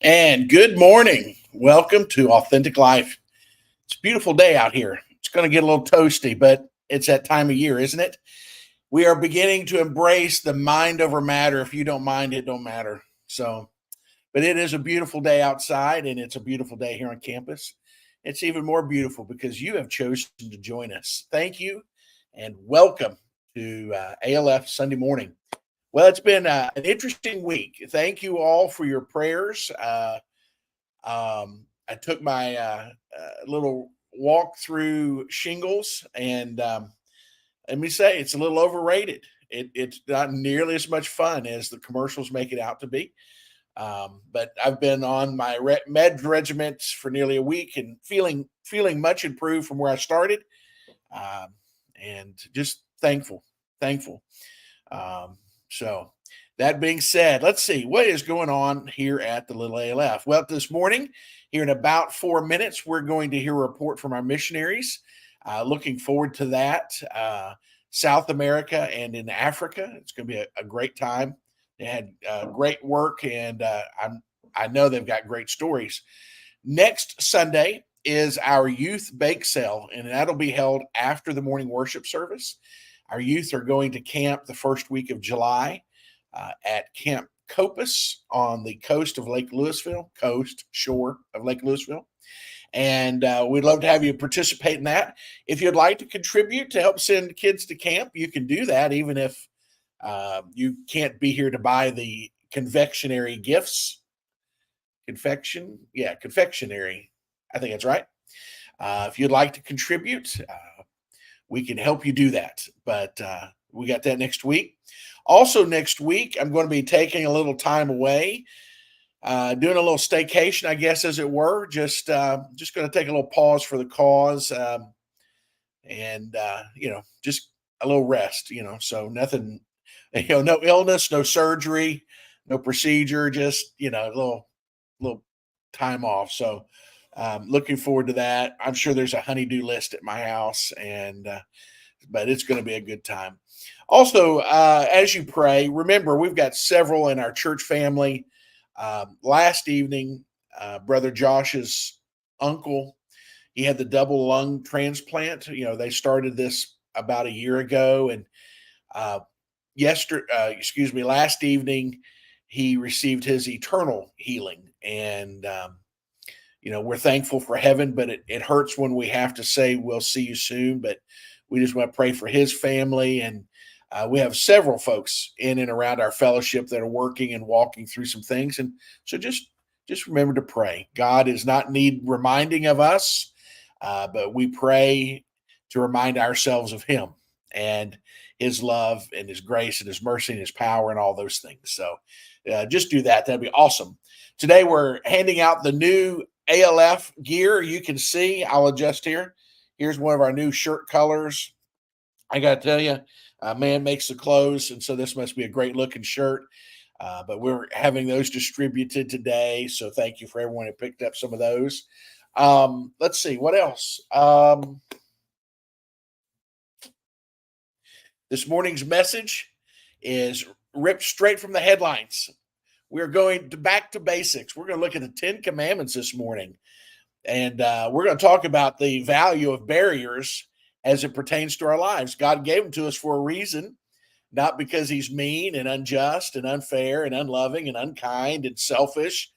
And good morning. Welcome to Authentic Life. It's a beautiful day out here. It's going to get a little toasty, but it's that time of year, isn't it? We are beginning to embrace the mind over matter. If you don't mind, it don't matter. But it is a beautiful day outside, and it's a beautiful day here on campus. It's even more beautiful because you have chosen to join us. Thank you, and welcome to ALF Sunday morning. Well, it's been an interesting week. Thank you all for your prayers. I took my little walk through shingles, and let me say it's a little overrated. It's not nearly as much fun as the commercials make it out to be. But I've been on my med regiments for nearly a week and feeling much improved from where I started, um, and just thankful. Um, so that being said, let's see what is going on here at the Little ALF. Well, this morning, here in about 4 minutes, we're going to hear a report from our missionaries. Looking forward to that. South America and in Africa, it's going to be a great time. They had great work, and I know they've got great stories. Next Sunday is our youth bake sale, and that'll be held after the morning worship service. Our youth are going to camp the first week of July at Camp Copus on the coast of Lake Louisville, shore of Lake Louisville. And we'd love to have you participate in that. If you'd like to contribute to help send kids to camp, you can do that, even if you can't be here to buy the confectionery gifts. Confectionery. I think that's right. If you'd like to contribute, we can help you do that. But we got that next week. Also, next week, I'm going to be taking a little time away, doing a little staycation, I guess, as it were. Just going to take a little pause for the cause, and just a little rest. So nothing, no illness, no surgery, no procedure, just a little time off. So looking forward to that. I'm sure there's a honeydew list at my house, and but it's going to be a good time. Also, as you pray, remember we've got several in our church family. Last evening, Brother Josh's uncle, he had the double lung transplant. They started this about a year ago, and last evening, he received his eternal healing, and we're thankful for heaven, but it hurts when we have to say we'll see you soon. But we just want to pray for his family, and we have several folks in and around our fellowship that are working and walking through some things, and so just remember to pray. God does not need reminding of us, but we pray to remind ourselves of Him and His love and His grace and His mercy and His power and all those things. So just do that. That'd be awesome. Today we're handing out the new ALF gear. You can see, I'll adjust here. Here's one of our new shirt colors. I got to tell you, man makes the clothes, and so this must be a great looking shirt. But we're having those distributed today, so thank you for everyone who picked up some of those. Let's see what else. This morning's message is ripped straight from the headlines. We're going back to basics. We're going to look at the 10 Commandments this morning. And we're going to talk about the value of barriers as it pertains to our lives. God gave them to us for a reason, not because He's mean and unjust and unfair and unloving and unkind and selfish.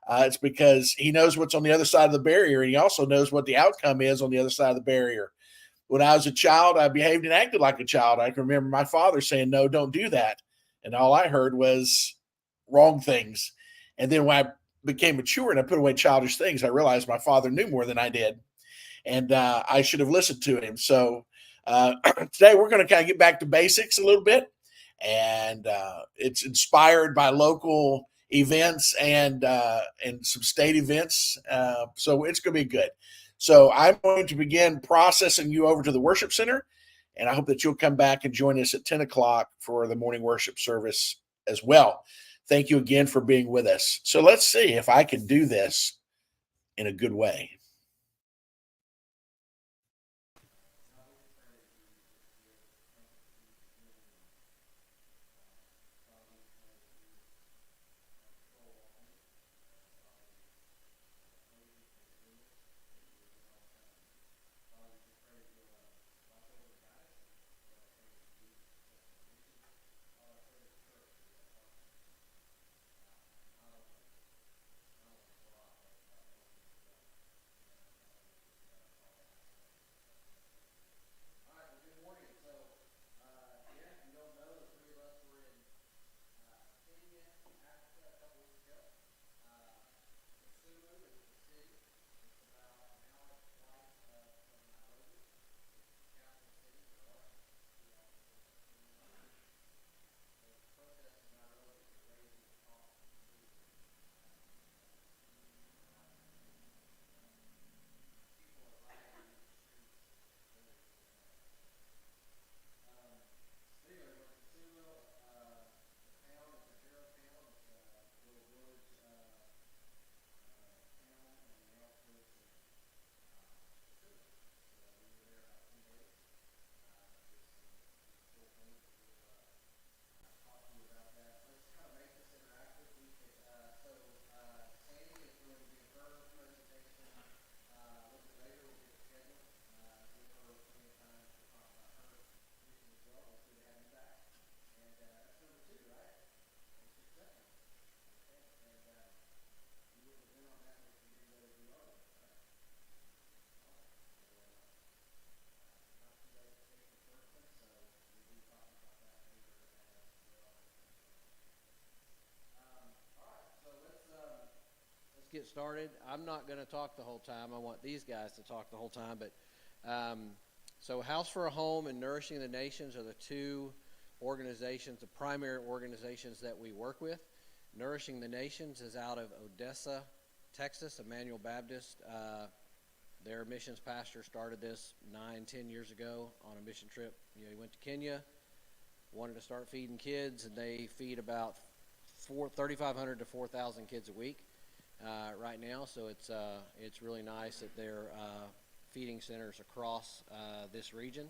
It's because He knows what's on the other side of the barrier, and He also knows what the outcome is on the other side of the barrier. When I was a child, I behaved and acted like a child. I can remember my father saying, "No, don't do that." And all I heard was wrong things. And then when I became mature and I put away childish things, I realized my father knew more than I did, and I should have listened to him. So today we're going to kind of get back to basics a little bit, and it's inspired by local events and some state events. So it's going to be good. So I'm going to begin processing you over to the worship center, and I hope that you'll come back and join us at 10 o'clock for the morning worship service as well. Thank you again for being with us. So let's see if I can do this in a good way. started. I'm not going to talk the whole time. I want these guys to talk the whole time. But so House for a Home and Nourishing the Nations are the two organizations, the primary organizations that we work with. Nourishing the Nations is out of Odessa, Texas, Emmanuel Baptist. Their missions pastor started this 9-10 years ago on a mission trip. You know, he went to Kenya, wanted to start feeding kids, and they feed about 3,500 to 4,000 kids a week right now. So it's really nice that they're feeding centers across this region.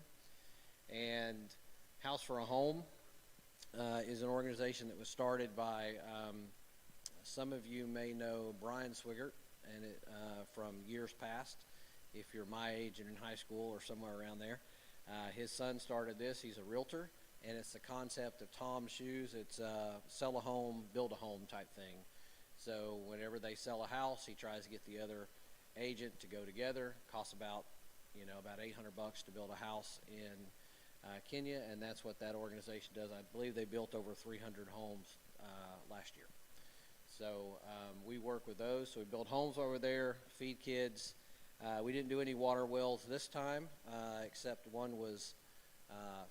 And House for a Home is an organization that was started by some of you may know Brian Swigert and from years past. If you're my age and in high school or somewhere around there, his son started this. He's a realtor, and it's the concept of Tom's shoes. It's sell a home, build a home type thing. So whenever they sell a house, he tries to get the other agent to go together. Costs about $800 to build a house in Kenya, and that's what that organization does. I believe they built over 300 homes last year. So we work with those. So we build homes over there, feed kids. We didn't do any water wells this time, except one was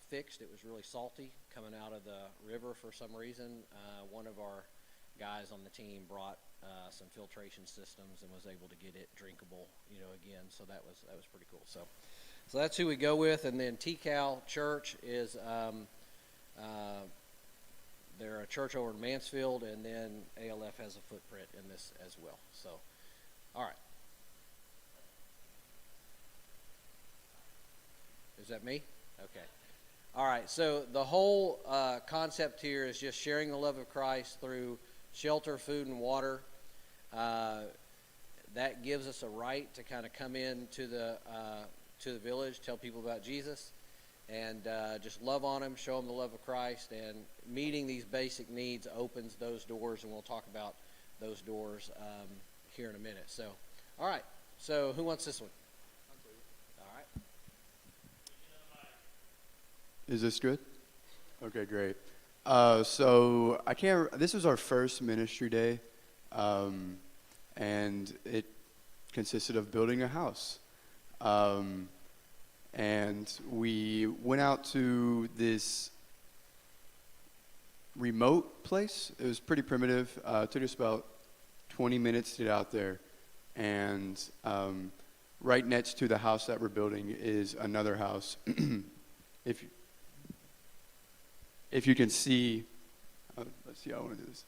fixed. It was really salty coming out of the river for some reason. One of our guys on the team brought some filtration systems and was able to get it drinkable, again. So that was pretty cool. So that's who we go with. And then TCAL Church is they're a church over in Mansfield, and then ALF has a footprint in this as well. So, all right. Is that me? Okay. All right. So the whole concept here is just sharing the love of Christ through shelter, food, and water. That gives us a right to kind of come in to the village, tell people about Jesus, and just love on them, show them the love of Christ. And meeting these basic needs opens those doors, and we'll talk about those doors here in a minute. So, all right. So who wants this one? Is this good? Okay, great. So this was our first ministry day, and it consisted of building a house. And we went out to this remote place. It was pretty primitive. It took us about 20 minutes to get out there. And right next to the house that we're building is another house. If you can see, let's see how I want to do this.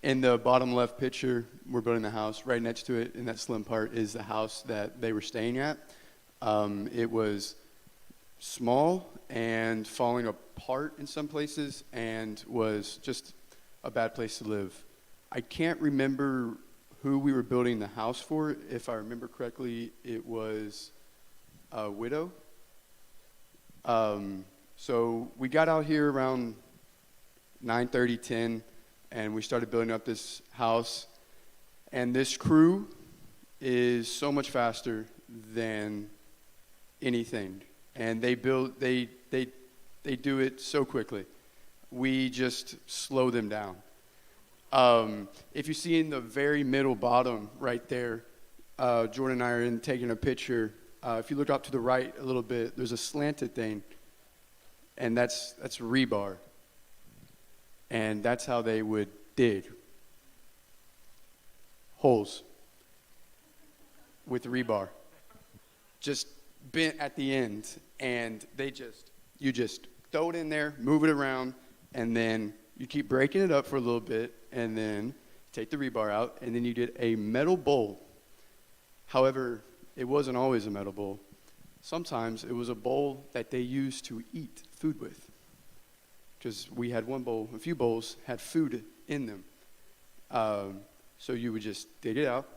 In the bottom left picture, we're building the house. Right next to it, in that slim part, is the house that they were staying at. It was small and falling apart in some places and was just a bad place to live. I can't remember who we were building the house for. If I remember correctly, it was a widow. So we got out here around 9:30, 10, and we started building up this house. And this crew is so much faster than anything. And they do it so quickly. We just slow them down. If you see in the very middle bottom right there, Jordan and I are taking a picture. If you look up to the right a little bit, there's a slanted thing. And that's rebar. And that's how they would dig holes with rebar. Just bent at the end. And you just throw it in there, move it around, and then you keep breaking it up for a little bit, and then take the rebar out, and then you get a metal bowl. However, it wasn't always a metal bowl. Sometimes it was a bowl that they used to eat food with. Because we had a few bowls had food in them. So you would just dig it out,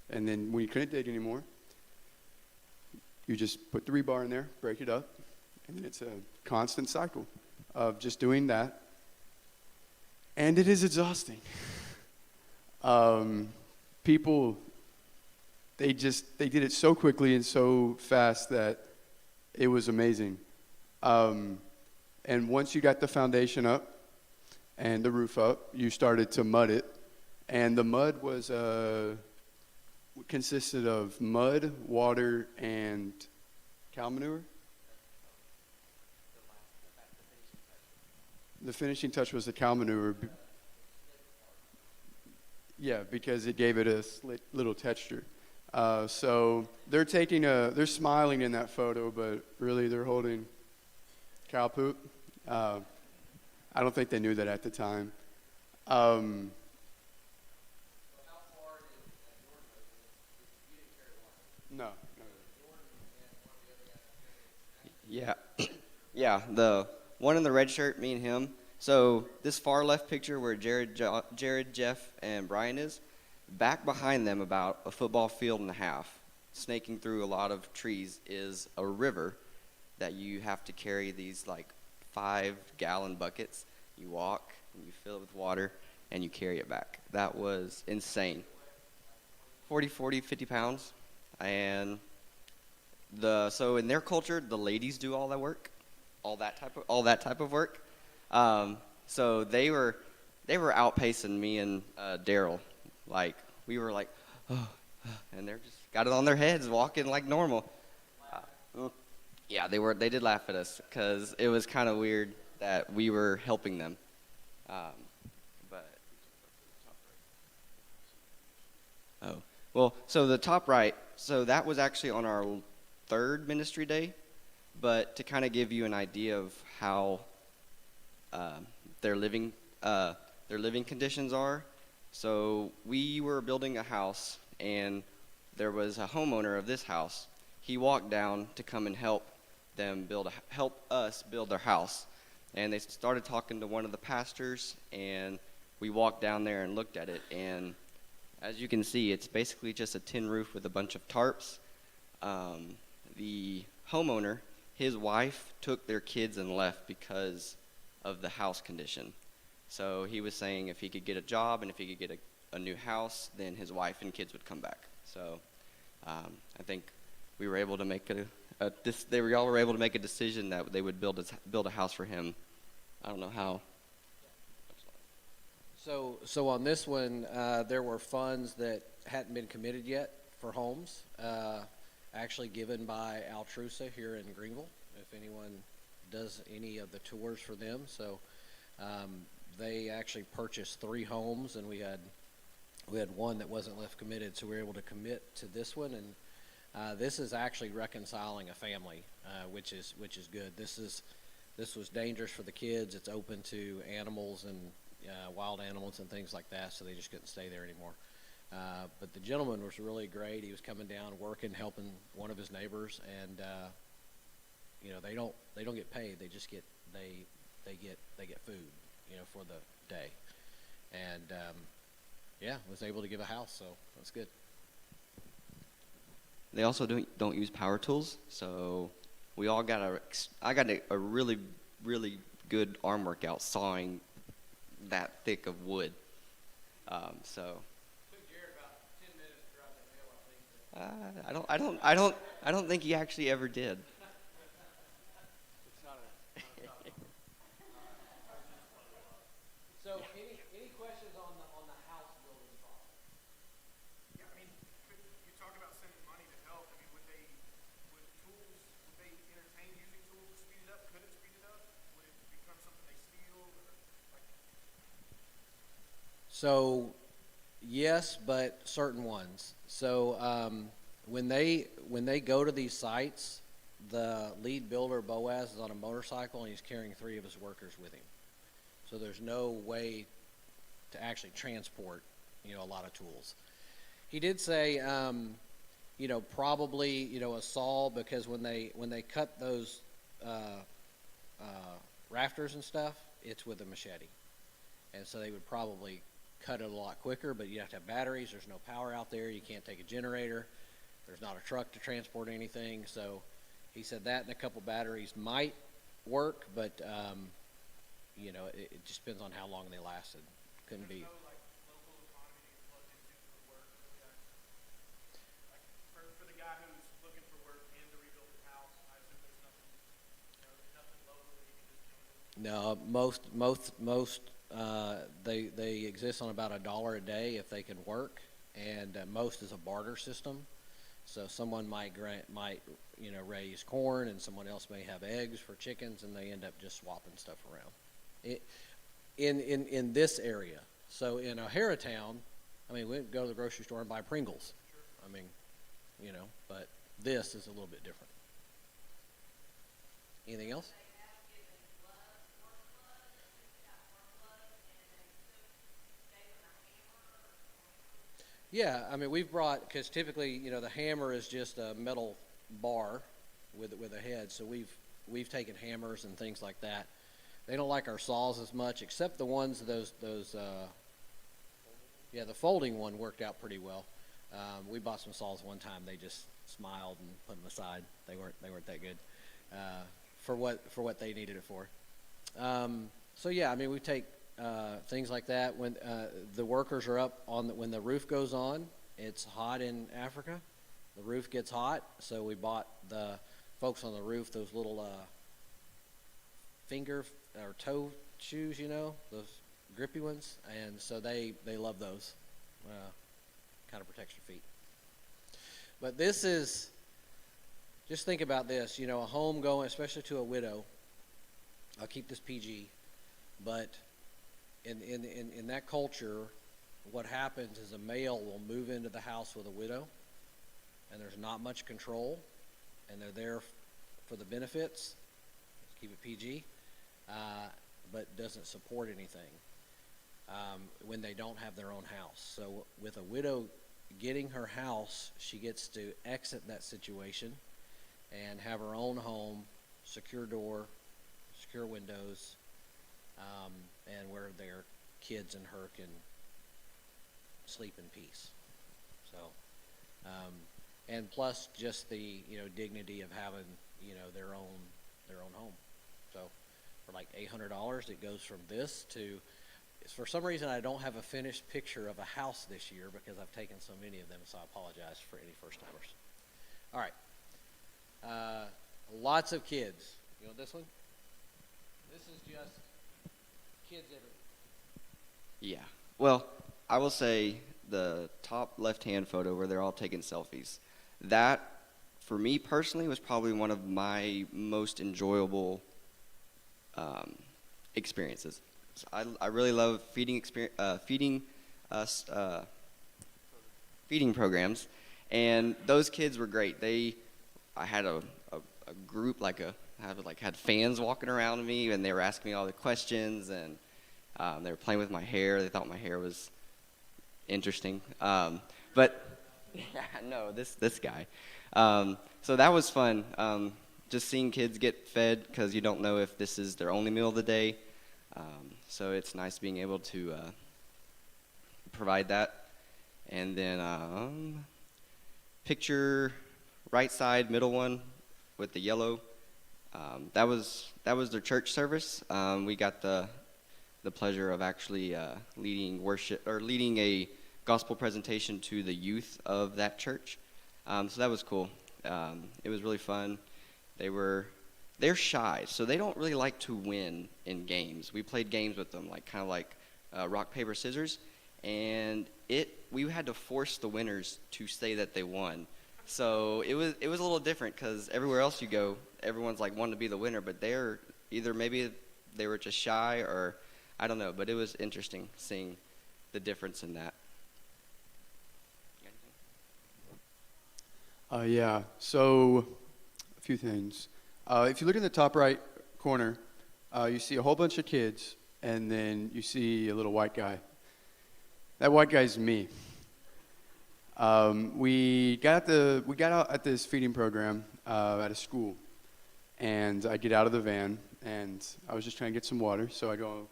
and then when you couldn't dig anymore, you just put the rebar in there, break it up, and then it's a constant cycle of just doing that. And it is exhausting. People, they did it so quickly and so fast that it was amazing. And once you got the foundation up and the roof up, you started to mud it. And the mud was consisted of mud, water, and cow manure. The finishing touch was the cow manure. Yeah, because it gave it a slick little texture. So they're smiling in that photo, but really they're holding cow poop. I don't think they knew that at the time. Um, no. Yeah, yeah. The one in the red shirt, me and him. So this far left picture where Jared, Jeff, and Brian is, back behind them about a football field and a half, snaking through a lot of trees, is a river that you have to carry these like 5-gallon buckets. You walk and you fill it with water and you carry it back. That was insane. 50 pounds. And so in their culture, the ladies do all that work, all that type of work. So they were outpacing me and Daryl. Like we were like, oh, and they're just got it on their heads, walking like normal. Yeah, they did laugh at us because it was kind of weird that we were helping them. But oh well, so the top right. So that was actually on our third ministry day, but to kind of give you an idea of how their living conditions are. So we were building a house, and there was a homeowner of this house. He walked down to come and help us build their house, and they started talking to one of the pastors, and we walked down there and looked at it, and as you can see, it's basically just a tin roof with a bunch of tarps. The homeowner, his wife took their kids and left because of the house condition. So he was saying if he could get a job and if he could get a new house, then his wife and kids would come back. So I think we were able to make they all were able to make a decision that they would build a house for him. I don't know how. So on this one, there were funds that hadn't been committed yet for homes, actually given by Altrusa here in Greenville, if anyone does any of the tours for them. So they actually purchased 3 homes, and we had one that wasn't left committed, so we were able to commit to this one. And this is actually reconciling a family, which is good. This was dangerous for the kids. It's open to animals and wild animals and things like that, so they just couldn't stay there anymore. But the gentleman was really great. He was coming down, working, helping one of his neighbors, and they don't get paid. They just get they get food, for the day. And was able to give a house, so that's good. They also don't use power tools, so we all I got a really, really good arm workout sawing that thick of wood. So. Took Jared about 10 minutes to drive that nail, I think. I don't think he actually ever did. It's not So any questions on the house building process? Yeah, I mean, you talk about sending money to help. I mean, would they entertain using tools to speed it up? Could it speed it up? Would it become something they steal? Or like? So, yes, but certain ones. So when they go to these sites, the lead builder Boaz is on a motorcycle and he's carrying 3 of his workers with him. So there's no way to actually transport, a lot of tools. He did say, probably, a saw, because when they cut those rafters and stuff, it's with a machete, and so they would probably cut it a lot quicker. But you have to have batteries. There's no power out there. You can't take a generator. There's not a truck to transport anything. So he said that and a couple batteries might work, but it just depends on how long they lasted. Couldn't be. No, like local economy to plug into for work for the guy. Like for the guy who's looking for work and to rebuild his house, I assume there's nothing local that he can just jump in. No, most They exist on about $1 a day if they can work, and most is a barter system. So someone might raise corn, and someone else may have eggs for chickens, and they end up just swapping stuff around. In this area. So in O'Hara Town, I mean, we go to the grocery store and buy Pringles. I mean, but this is a little bit different. Anything else? Yeah, I mean, we've brought, because typically, the hammer is just a metal bar with a head. So we've taken hammers and things like that. They don't like our saws as much, except the ones the folding one worked out pretty well. We bought some saws one time. They just smiled and put them aside. They weren't that good for what they needed it for. So yeah, I mean, we take things like that when the workers are up when the roof goes on. It's hot in Africa. The roof gets hot, so we bought the folks on the roof those little finger or toe shoes, those grippy ones, and so they love those. Kind of protects your feet. But this is, just think about this, a home going, especially to a widow. I'll keep this PG, but in that culture, what happens is a male will move into the house with a widow, and there's not much control, and they're there for the benefits. Let's keep it PG. But doesn't support anything when they don't have their own house. So with a widow getting her house, she gets to exit that situation and have her own home, secure door, secure windows, and where their kids and her can sleep in peace. So, and plus just the dignity of having their own home. So for like $800, it goes from this to. For some reason, I don't have a finished picture of a house this year because I've taken so many of them, so I apologize for any first-timers. All right. Lots of kids. You want this one? This is just kids everywhere. Yeah. Well, I will say the top left-hand photo where they're all taking selfies, that, for me personally, was probably one of my most enjoyable experiences. I really love feeding programs, and those kids were great. I had a group had fans walking around me, and they were asking me all the questions, and they were playing with my hair. They thought my hair was interesting, but yeah, no, this guy. So that was fun. Just seeing kids get fed because you don't know if this is their only meal of the day. So it's nice being able to provide that. And then picture right side, middle one with the yellow. That was their church service. We got the pleasure of actually leading worship or leading a gospel presentation to the youth of that church. So that was cool. It was really fun. They're shy, so they don't really like to win in games. We played games with them, kind of rock, paper, scissors, and we had to force the winners to say that they won. So it was a little different because everywhere else you go, everyone's wanting to be the winner, but they're either maybe they were just shy or I don't know. But it was interesting seeing the difference in that. Yeah. So a few things. If you look in the top right corner, you see a whole bunch of kids, and then you see a little white guy. That white guy's me. We got out at this feeding program at a school, and I get out of the van, and I was just trying to get some water, so I go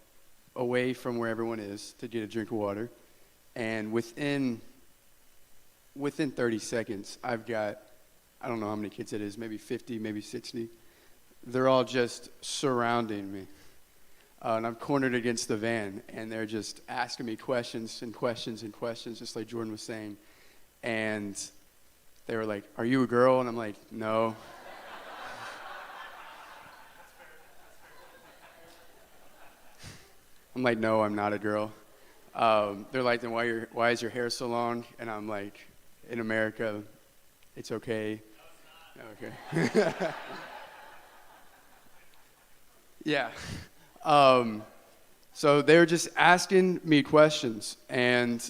away from where everyone is to get a drink of water, and within 30 seconds, I've got, I don't know how many kids it is, maybe 50, maybe 60. They're all just surrounding me. And I'm cornered against the van, and they're just asking me questions and questions and questions, just like Jordan was saying. And they were like, "Are you a girl?" And I'm like, "No." I'm I'm like, no, I'm not a girl. They're like, then why is your hair so long? And I'm like, in America, it's okay. Okay. Yeah. So they're just asking me questions, and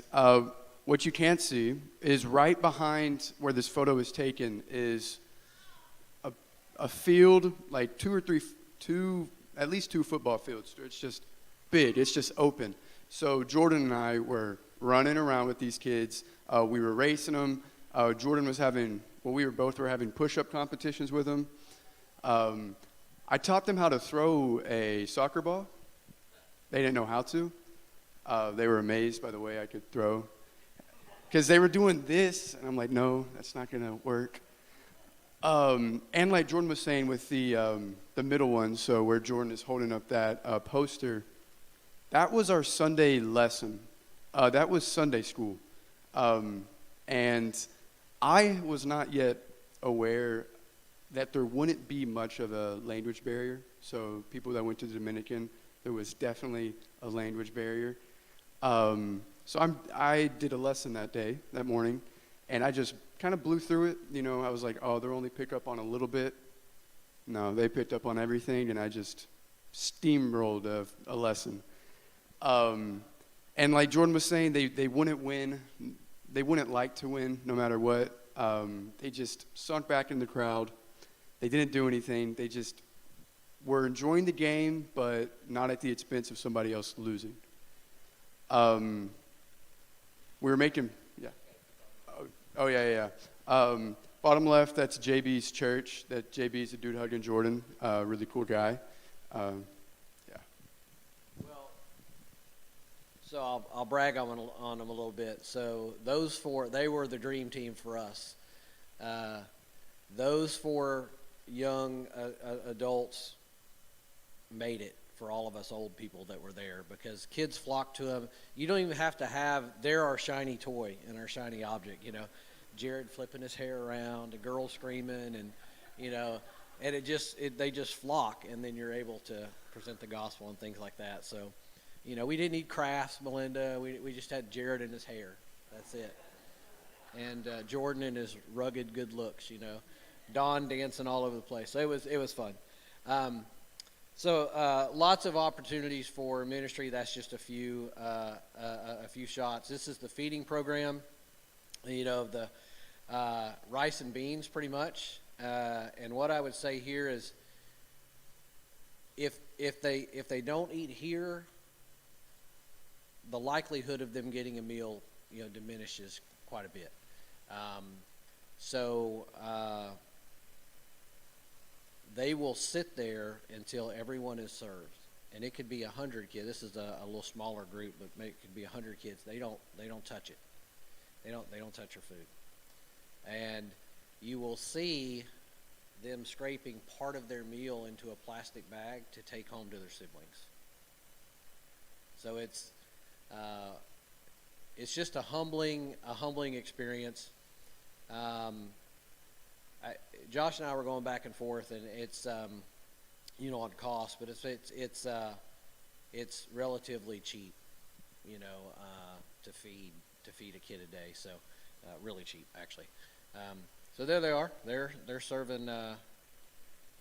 what you can't see is right behind where this photo is taken is a field, like at least two football fields. It's just big. It's just open. So Jordan and I were running around with these kids. We were racing them. Jordan was we were having push-up competitions with him. I taught them how to throw a soccer ball. They didn't know how to. They were amazed by the way I could throw. Because they were doing this, and I'm like, no, that's not going to work. And like Jordan was saying with the middle one, so where Jordan is holding up that poster, that was our Sunday lesson. That was Sunday school. And I was not yet aware that there wouldn't be much of a language barrier. So people that went to the Dominican, there was definitely a language barrier. So I did a lesson that morning, and I just kind of blew through it. I was like, oh, they'll only pick up on a little bit. No, they picked up on everything, and I just steamrolled a lesson. And like Jordan was saying, they wouldn't win. They wouldn't like to win no matter what. They just sunk back in the crowd. They didn't do anything. They just were enjoying the game, but not at the expense of somebody else losing. We were making, yeah. Oh yeah. Bottom left, that's JB's church. That JB's a dude hugging Jordan. Really cool guy. Yeah. Well, so I'll brag on them a little bit. So those four, they were the dream team for us. Those four young adults made it for all of us old people that were there, because kids flocked to them. You don't even have to they're our shiny toy and our shiny object, Jared flipping his hair around, a girl screaming, and and they just flock, and then you're able to present the gospel and things like that. So, we didn't need crafts, Melinda. We just had Jared and his hair. That's it. And Jordan and his rugged good looks, Don dancing all over the place. So it was fun. So lots of opportunities for ministry. That's just a few shots. This is the feeding program, the rice and beans, pretty much. And what I would say here is, if they don't eat here, the likelihood of them getting a meal, diminishes quite a bit. So they will sit there until everyone is served, and it could be 100 kids. This is a little smaller group, but it could be 100 kids. They don't touch it. They don't touch your food, and you will see them scraping part of their meal into a plastic bag to take home to their siblings. So it's just a humbling experience. Josh and I were going back and forth, and it's on cost, but it's relatively cheap, to feed a kid a day. So really cheap, actually. So there they are. They're serving out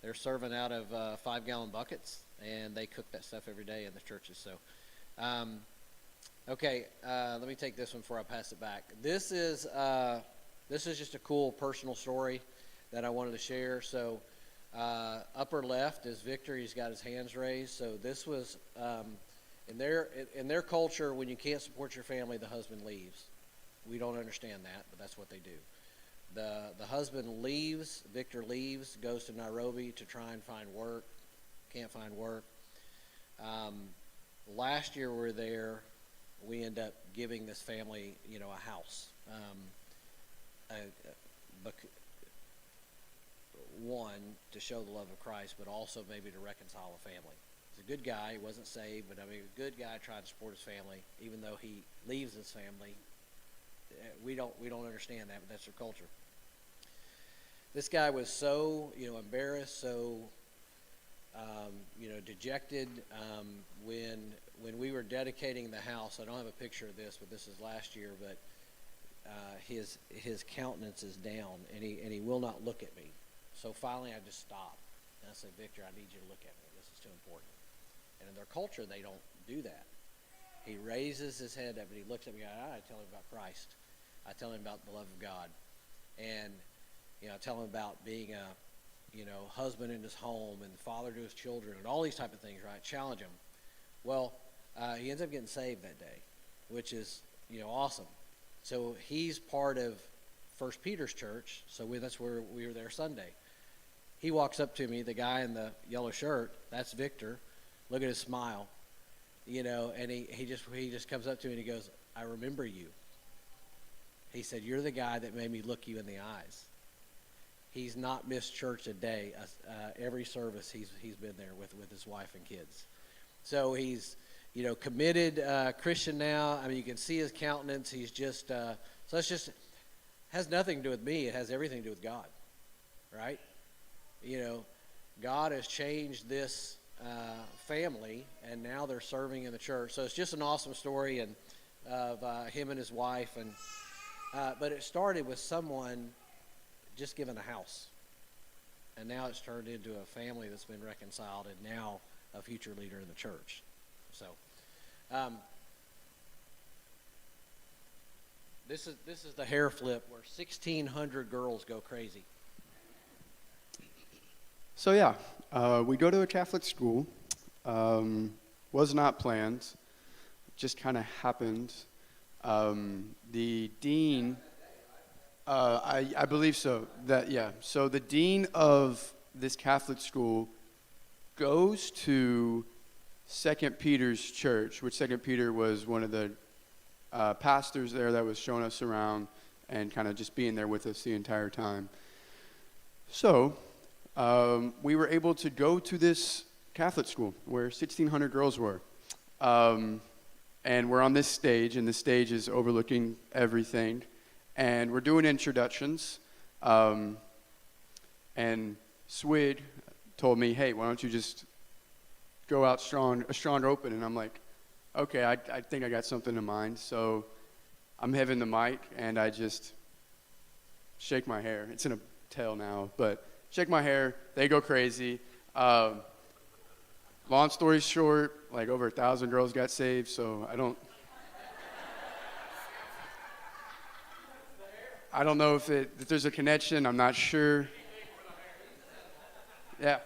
of 5-gallon buckets, and they cook that stuff every day in the churches. So. Okay, let me take this one before I pass it back. This is just a cool personal story that I wanted to share. So upper left is Victor. He's got his hands raised. So this was in their culture, when you can't support your family, the husband leaves. We don't understand that, but that's what they do. The husband leaves. Victor leaves, goes to Nairobi to try and find work. Can't find work. Last year we were there. We end up giving this family, a house. One, to show the love of Christ, but also maybe to reconcile a family. He's a good guy. He wasn't saved, but a good guy trying to support his family, even though he leaves his family. We don't understand that, but that's their culture. This guy was so, embarrassed, so dejected when we were dedicating the house. I don't have a picture of this, but this is last year. But his countenance is down, and he will not look at me. So finally, I just stopped, and I said, "Victor, I need you to look at me. This is too important." And in their culture, they don't do that. He raises his head up, and he looks at me. I tell him about Christ. I tell him about the love of God, and I tell him about being a husband in his home and father to his children and all these type of things, right? Challenge him. Well, he ends up getting saved that day, which is, awesome. So he's part of First Peter's church. So that's where we were there Sunday. He walks up to me, the guy in the yellow shirt, that's Victor. Look at his smile, and he just comes up to me and he goes, "I remember you." He said, "You're the guy that made me look you in the eyes." He's not missed church a day. Every service he's been there with his wife and kids. So he's committed Christian now. I mean, you can see his countenance. He's just so it's just has nothing to do with me. It has everything to do with God, right? God has changed this family, and now they're serving in the church. So it's just an awesome story of him and his wife, but it started with someone just given a house, and now it's turned into a family that's been reconciled, and now a future leader in the church. So this is the hair flip where 1,600 girls go crazy. So yeah, we go to a Catholic school. Was not planned, just kind of happened. The dean, I believe so. So the dean of this Catholic school goes to 2 Peter's church, which 2 Peter was one of the pastors there that was showing us around and kind of just being there with us the entire time. So we were able to go to this Catholic school where 1,600 girls were. And we're on this stage, and the stage is overlooking everything. And we're doing introductions. And Swig told me, "Hey, why don't you just go out a strong open?" And I'm like, okay, I think I got something in mind. So I'm having the mic, and I just shake my hair. It's in a tail now, but shake my hair. They go crazy. Long story short, like over 1,000 girls got saved, so I don't know if there's a connection. I'm not sure. Yeah,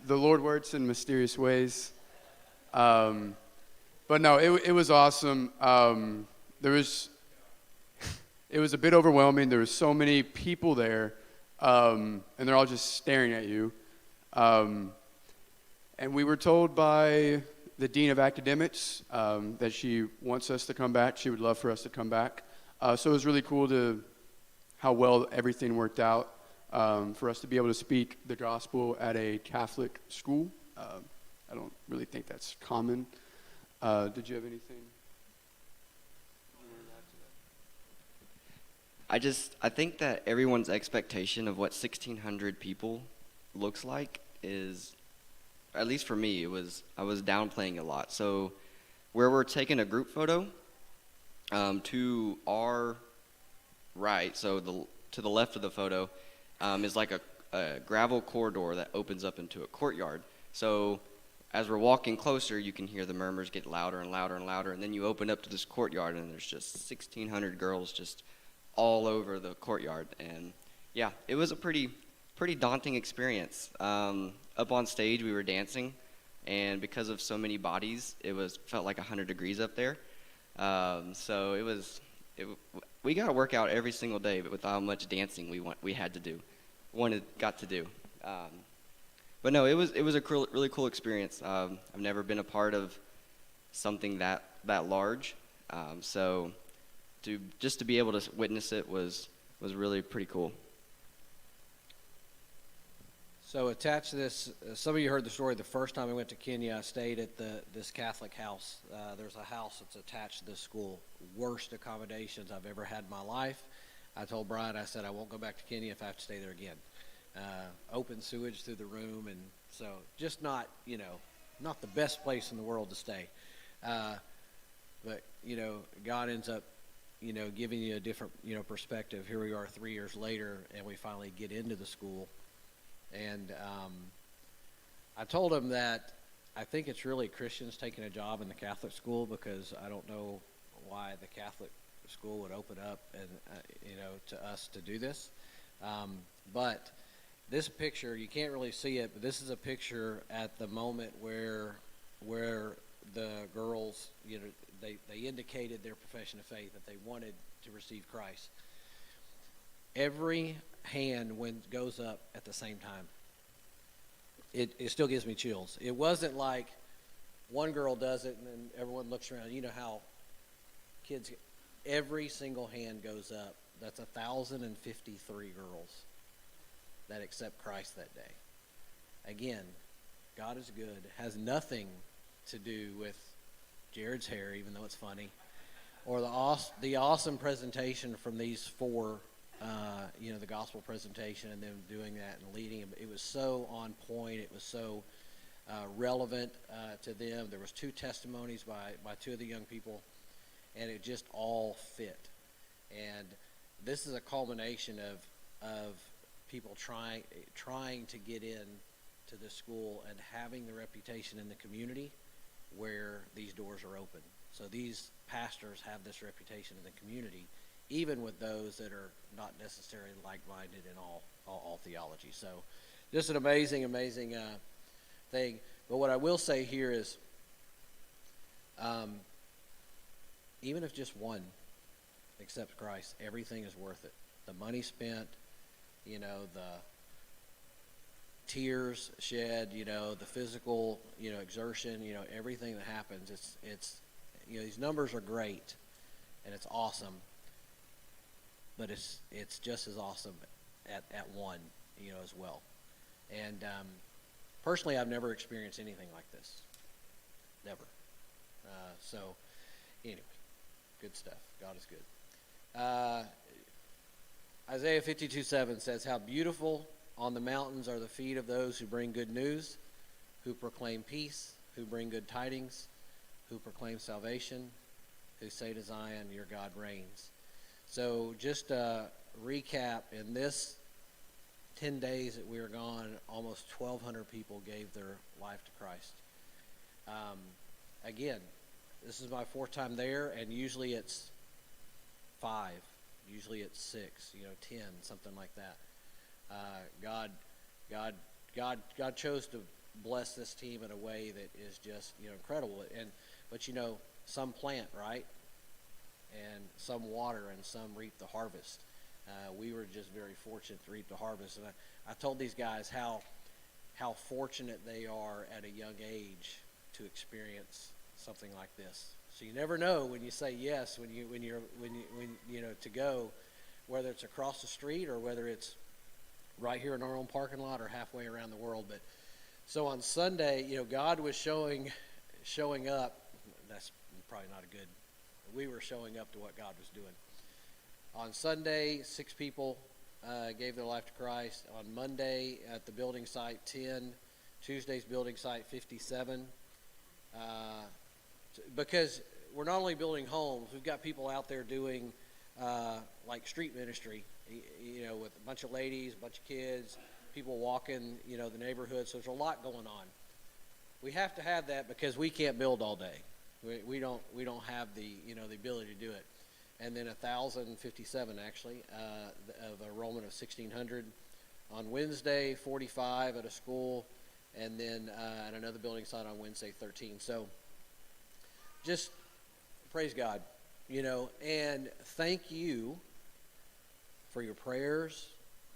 the Lord works in mysterious ways. But no, it was awesome. It was a bit overwhelming. There was so many people there, and they're all just staring at you. And we were told by the Dean of Academics that she wants us to come back. She would love for us to come back. So it was really cool how well everything worked out for us to be able to speak the gospel at a Catholic school. I don't really think that's common. Did you have anything? I think that everyone's expectation of what 1,600 people looks like is, at least for me, I was downplaying a lot. So where we're taking a group photo, to our right, so to the left of the photo, is like a gravel corridor that opens up into a courtyard. So as we're walking closer, you can hear the murmurs get louder and louder and louder, and then you open up to this courtyard, and there's just 1,600 girls just all over the courtyard. And yeah, it was a pretty daunting experience. Up on stage, we were dancing, and because of so many bodies, felt like 100 degrees up there. So we got to work out every single day, but with how much dancing we had to do, got to do. But no, it was a really cool experience. I've never been a part of something that large, so to be able to witness it was really pretty cool. So attached to this, some of you heard the story. The first time I went to Kenya, I stayed at this Catholic house. There's a house that's attached to this school. Worst accommodations I've ever had in my life. I told Brian, I said, I won't go back to Kenya if I have to stay there again. open sewage through the room, and so just not, not the best place in the world to stay. But God ends up, giving you a different, perspective. Here we are 3 years later, and we finally get into the school. And I told him that I think it's really Christians taking a job in the Catholic school, because I don't know why the Catholic school would open up and to us to do this. But this picture, you can't really see it, but this is a picture at the moment where the girls, they indicated their profession of faith, that they wanted to receive Christ. Every hand goes up at the same time. It still gives me chills. It wasn't like one girl does it and then everyone looks around. You know how kids, every single hand goes up. That's 1,053 girls that accept Christ that day. Again, God is good. Has nothing to do with Jared's hair, even though it's funny, or the awesome presentation from these four, the gospel presentation, and them doing that and leading them. It was so on point. It was so relevant to them. There was 2 testimonies by 2 of the young people, and it just all fit. And this is a culmination of people trying to get in to the school and having the reputation in the community where these doors are open. So these pastors have this reputation in the community, even with those that are not necessarily like-minded in all theology. So just an amazing thing. But what I will say here is, even if just one accepts Christ, everything is worth it. The money spent, the tears shed, the physical, exertion, everything that happens. It's these numbers are great, and it's awesome, but it's just as awesome at one, as well. And personally, I've never experienced anything like this, never. So anyway, good stuff. God is good. Isaiah 52:7 says, "How beautiful on the mountains are the feet of those who bring good news, who proclaim peace, who bring good tidings, who proclaim salvation, who say to Zion, your God reigns." So just a recap, in this 10 days that we were gone, almost 1,200 people gave their life to Christ. Again, this is my 4th time there, and usually it's 5, usually it's 6, 10, something like that. God chose to bless this team in a way that is just incredible. But some plant, right, and some water, and some reap the harvest. We were just very fortunate to reap the harvest, and I told these guys how fortunate they are at a young age to experience something like this. So you never know when you say yes, when to go, whether it's across the street or whether it's right here in our own parking lot or halfway around the world. But so on Sunday, God was showing up. That's probably not a good. We were showing up to what God was doing. On Sunday, 6 people gave their life to Christ. On Monday at the building site, 10. Tuesday's building site, 57. Because we're not only building homes, we've got people out there doing like street ministry, with a bunch of ladies, a bunch of kids, people walking, the neighborhood. So there's a lot going on. We have to have that because we can't build all day. We don't have the the ability to do it. And then 1,057 actually of a enrollment of 1,600 on Wednesday, 45 at a school, and then at another building site on Wednesday, 13. So just praise God, and thank you for your prayers,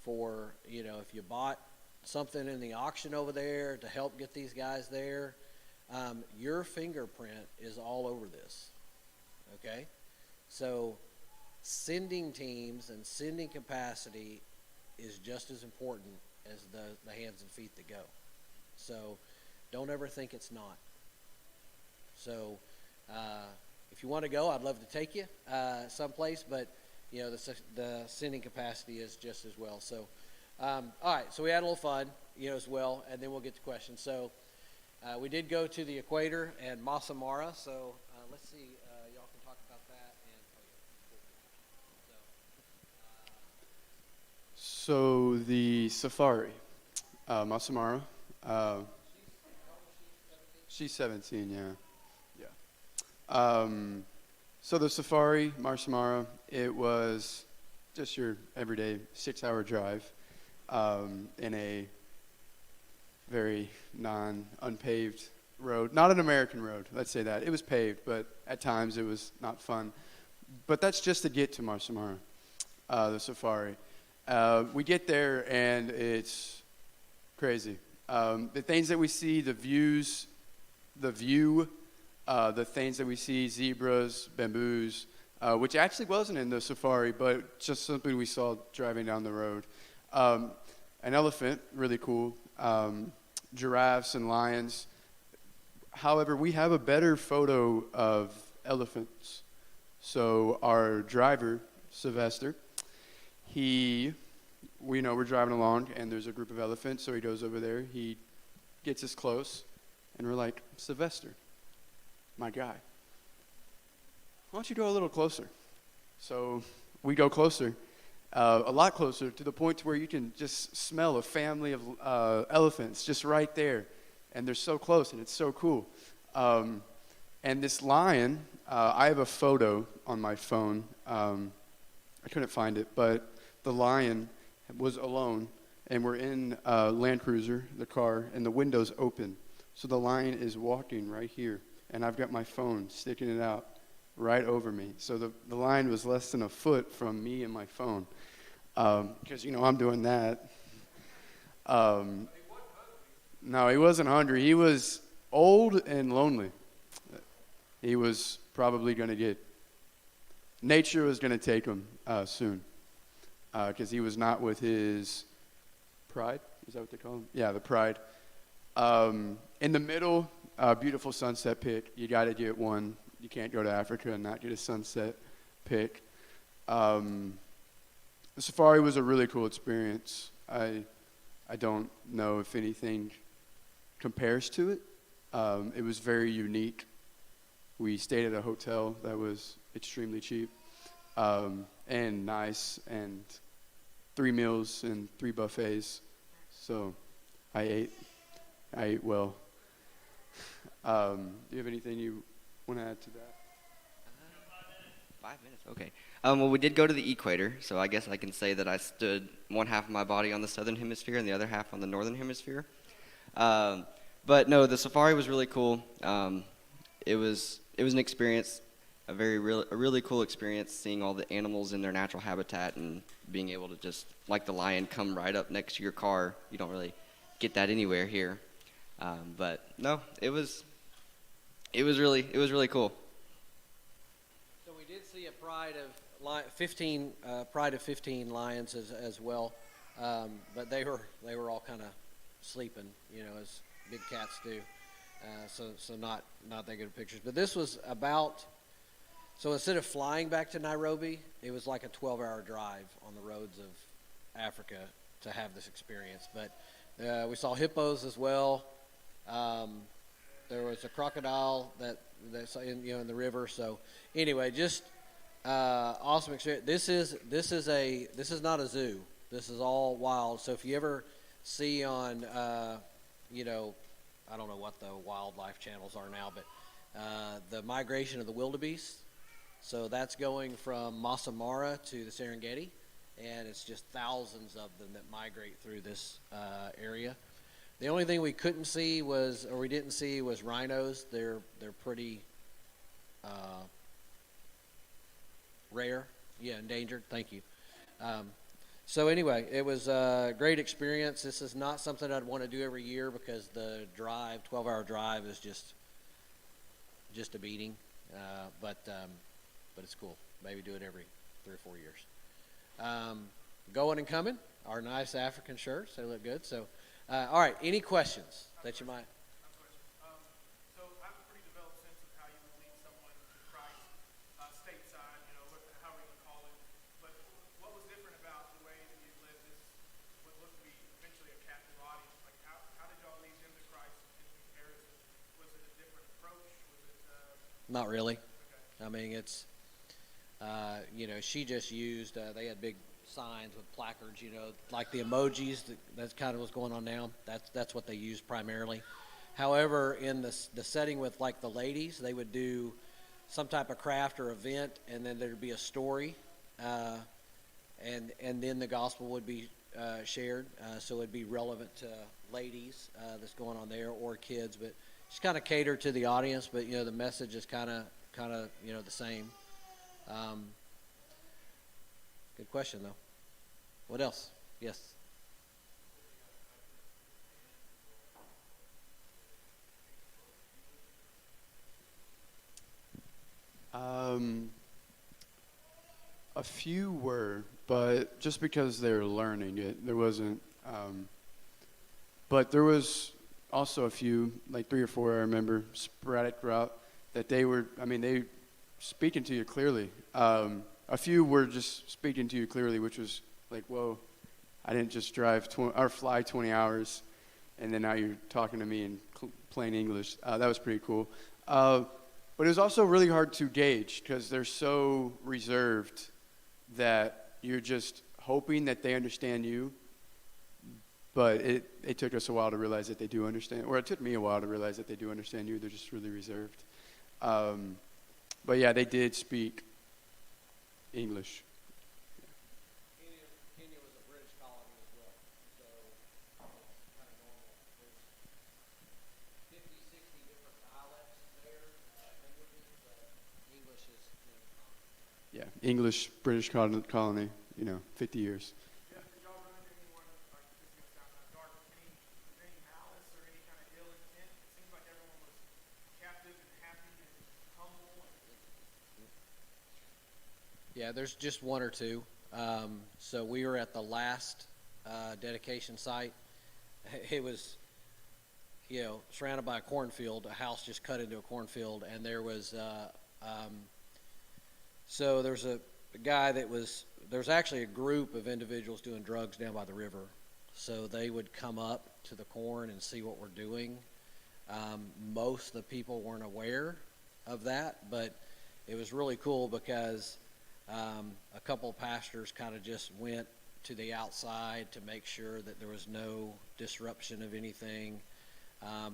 for, if you bought something in the auction over there to help get these guys there, your fingerprint is all over this, okay? So sending teams and sending capacity is just as important as the hands and feet that go. So don't ever think it's not. So if you want to go, I'd love to take you someplace, but the sending capacity is just as well. So All right, so we had a little fun, as well, and then we'll get to questions. So we did go to the equator and Masa Mara. So let's see, y'all can talk about that. And So the safari, Masamara, she's 17, yeah. So the safari, Marsamara, it was just your everyday 6-hour drive in a very unpaved road. Not an American road, let's say that. It was paved, but at times it was not fun. But that's just to get to Marsamara, the safari. We get there and it's crazy. The things that we see, the view, the things that we see, zebras, bamboos, which actually wasn't in the safari, but just something we saw driving down the road. An elephant, really cool. Giraffes and lions. However, we have a better photo of elephants. So our driver, Sylvester, we're driving along and there's a group of elephants, so he goes over there, he gets us close, and we're like, Sylvester, my guy, why don't you go a little closer? So we go closer, a lot closer, to the point where you can just smell a family of elephants just right there, and they're so close, and it's so cool. And this lion, I have a photo on my phone. I couldn't find it, but the lion was alone, and we're in Land Cruiser, the car, and the window's open. So the lion is walking right here, and I've got my phone sticking it out right over me. So the lion was less than a foot from me and my phone, because, I'm doing that. No, he wasn't hungry. He was old and lonely. He was probably going to get, nature was going to take him soon, because he was not with his pride. Is that what they call him? Yeah, the pride. In the middle, beautiful sunset pic. You got to get one. You can't go to Africa and not get a sunset pic. The safari was a really cool experience. I don't know if anything compares to it. It was very unique. We stayed at a hotel that was extremely cheap and nice, and 3 meals and 3 buffets. So I ate well. Do you have anything you want to add to that? 5 minutes, okay. Well, we did go to the equator, so I guess I can say that I stood one half of my body on the southern hemisphere and the other half on the northern hemisphere. But no, the safari was really cool. It was an experience, a really cool experience, seeing all the animals in their natural habitat and being able to just, like the lion, come right up next to your car. You don't really get that anywhere here. But no, it was really cool. so we did see a pride of 15 lions as well, but they were all kind of sleeping, as big cats do. So not that good of pictures. But this was about, so instead of flying back to Nairobi, it was like a 12-hour drive on the roads of Africa to have this experience. But we saw hippos as well. There was a crocodile that's in the river. So anyway, just awesome experience. This is not a zoo. This is all wild. So if you ever see on I don't know what the wildlife channels are now, but the migration of the wildebeest. So that's going from Masai Mara to the Serengeti, and it's just thousands of them that migrate through this area. The only thing we didn't see was rhinos. They're pretty rare, endangered. Thank you. So anyway, it was a great experience. This is not something I'd want to do every year because the 12-hour drive, is just a beating. But it's cool. Maybe do it every 3 or 4 years. Going and coming, our nice African shirts. They look good. So, all right, any questions that you might? So I have a pretty developed sense of how you would lead someone to Christ stateside, however you would call it. But what was different about the way that you led this, what looked Not really. I mean, it's, she just used, they had big signs with placards, like the emojis, that's kind of what's going on now. That's what they use primarily. However, in the setting with like the ladies, they would do some type of craft or event, and then there'd be a story, and then the gospel would be shared, so it'd be relevant to ladies that's going on there or kids, but just kind of cater to the audience. But the message is kind of the same. Good question though. What else? Yes. A few were, but just because they're learning it, there wasn't. But there was also a few, like 3 or 4, I remember, sporadic throughout, that they were, they speaking to you clearly. A few were just speaking to you clearly, which was like, whoa, I didn't just or fly 20 hours, and then now you're talking to me in plain English. That was pretty cool. But it was also really hard to gauge because they're so reserved that you're just hoping that they understand you. But it took us a while to realize that they do understand, or it took me a while to realize that they do understand you. They're just really reserved. But yeah, they did speak English. Kenya was a British colony as well, so it's kind of normal. There's 50, 60 different dialects there, languages, but English is common. Yeah, English, British colony, 50 years. Yeah, did y'all run into anyone, like, this is going to sound kind of dark, any malice or any kind of ill intent? It seems like everyone was captive and happy and humble. Yeah, there's just one or two. So we were at the last dedication site. It was, surrounded by a cornfield, a house just cut into a cornfield, and there was, so there's a guy there's actually a group of individuals doing drugs down by the river. So they would come up to the corn and see what we're doing. Most of the people weren't aware of that, but it was really cool because a couple of pastors kind of just went to the outside to make sure that there was no disruption of anything.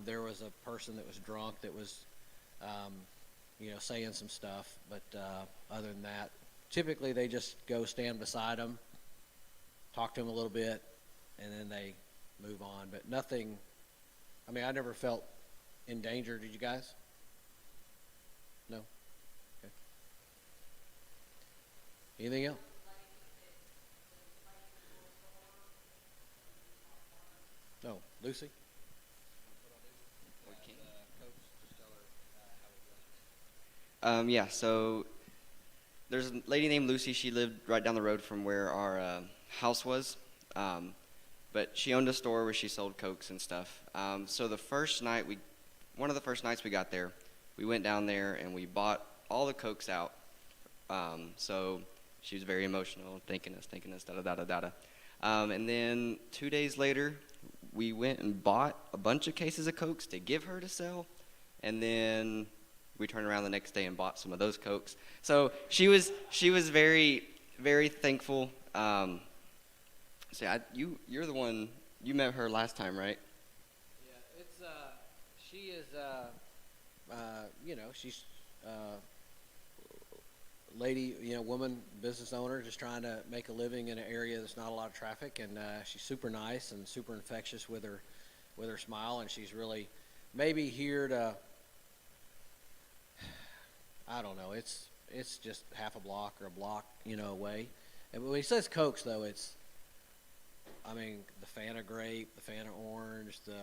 There was a person that was drunk that was, saying some stuff, but other than that, typically they just go stand beside them, talk to them a little bit, and then they move on. But nothing, I never felt in danger. Did you guys? No? Okay. Anything else? No. Lucy? Yeah, so there's a lady named Lucy. She lived right down the road from where our house was. But she owned a store where she sold Cokes and stuff. So one of the first nights we got there, we went down there and we bought all the Cokes out. So she was very emotional, thanking us, da-da-da-da-da. And then 2 days later, we went and bought a bunch of cases of Cokes to give her to sell. And then we turned around the next day and bought some of those Cokes. So she was very, very thankful. You're the one, you met her last time, right? Yeah, it's she is she's lady, woman, business owner, just trying to make a living in an area that's not a lot of traffic, and she's super nice and super infectious with her smile, and she's really maybe here to, I don't know, it's just half a block or a block, away. And when he says Cokes, though, it's, the Fanta grape, the Fanta orange, the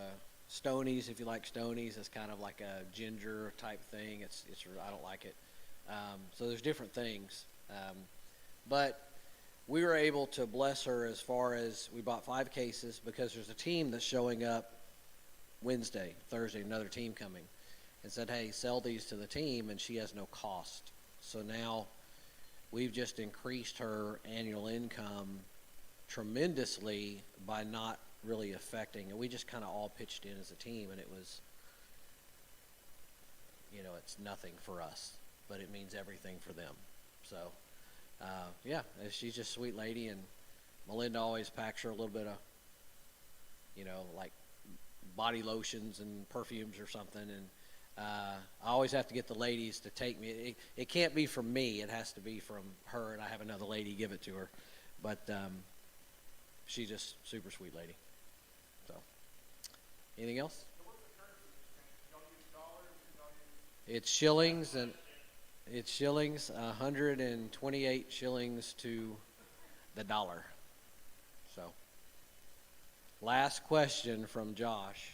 Stonies, if you like Stonies, it's kind of like a ginger type thing. It's I don't like it. So there's different things. But we were able to bless her as far as we bought 5 cases because there's a team that's showing up Wednesday, Thursday, another team coming, and said, hey, sell these to the team, and she has no cost. So now we've just increased her annual income tremendously by not really affecting, and we just kind of all pitched in as a team, and it was you know, it's nothing for us, but it means everything for them. So, yeah, she's just a sweet lady, and Melinda always packs her a little bit of, you know, like body lotions and perfumes or something, and I always have to get the ladies to take me. It can't be from me. It has to be from her, and I have another lady give it to her. But she's just super sweet lady. So, anything else? It's shillings, and it's shillings, 128 shillings to the dollar. So, last question from Josh.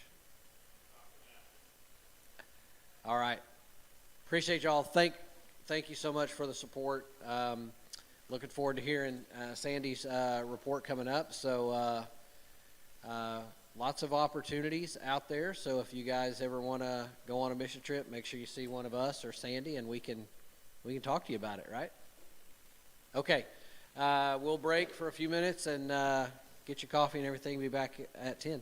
All right. Appreciate y'all. Thank you so much for the support. Looking forward to hearing Sandy's report coming up. So lots of opportunities out there. So if you guys ever want to go on a mission trip, make sure you see one of us or Sandy, and we can talk to you about it. Right? Okay. We'll break for a few minutes and get your coffee and everything. Be back at 10.